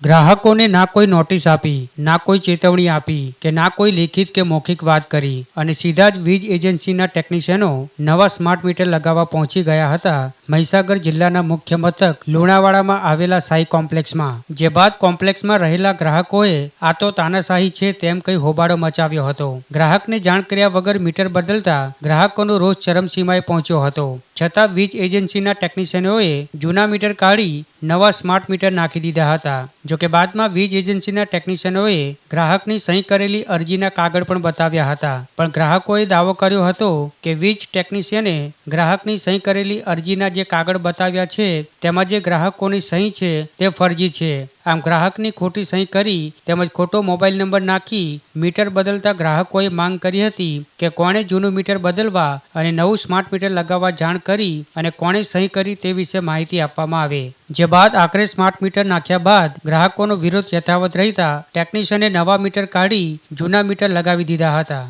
ગ્રાહકોને ના કોઈ નોટિસ આપી, ના કોઈ ચેતવણી આપી કે ના કોઈ લેખિત કે મૌખિક વાત કરી અને સીધા જ વીજ એજન્સીના ટેકનિશિયનો નવા સ્માર્ટ મીટર લગાવવા પહોંચી ગયા હતા મહીસાગર જિલ્લાના મુખ્ય મથક લુણાવાડામાં આવેલા સાઈ કોમ્પ્લેક્સમાં. જે બાદ કોમ્પ્લેક્સમાં રહેલા ગ્રાહકોએ આ તો તાનાશાહી છે તેમ કહી હોબાળો મચાવ્યો હતો. ગ્રાહકને જાણ કર્યા વગર મીટર બદલતા ગ્રાહકોનો રોષ ચરમસીમાએ પહોંચ્યો હતો. છતાં વીજ એજન્સીના ટેકનિશિયનોએ જૂના મીટર કાઢી નવા સ્માર્ટ મીટર નાખી દીધા હતા. જોકે બાદમાં વીજ એજન્સીના ટેકનિશિયનોએ ગ્રાહકની સહી કરેલી અરજીના કાગળ પણ બતાવ્યા હતા. પણ ગ્રાહકોએ દાવો કર્યો હતો કે વીજ ટેકનિશિયને ગ્રાહકની સહી કરેલી અરજીના જે કાગળ બતાવ્યા છે તેમાં જે ગ્રાહકોની સહી છે તે ફરજી છે. આમ ગ્રાહકની ખોટી સહી કરી તેમજ ખોટો મોબાઈલ નંબર નાખી મીટર બદલતા ગ્રાહકોએ માંગ કરી હતી કે કોણે જૂનું મીટર બદલવા અને નવું સ્માર્ટ મીટર લગાવવા જાણ કરી અને કોણે સહી કરી તે વિશે માહિતી આપવામાં આવે. જે બાદ આખરે સ્માર્ટ મીટર નાખ્યા બાદ ગ્રાહકોનો વિરોધ યથાવત રહેતા ટેકનિશિયને નવા મીટર કાઢી જૂના મીટર લગાવી દીધા હતા.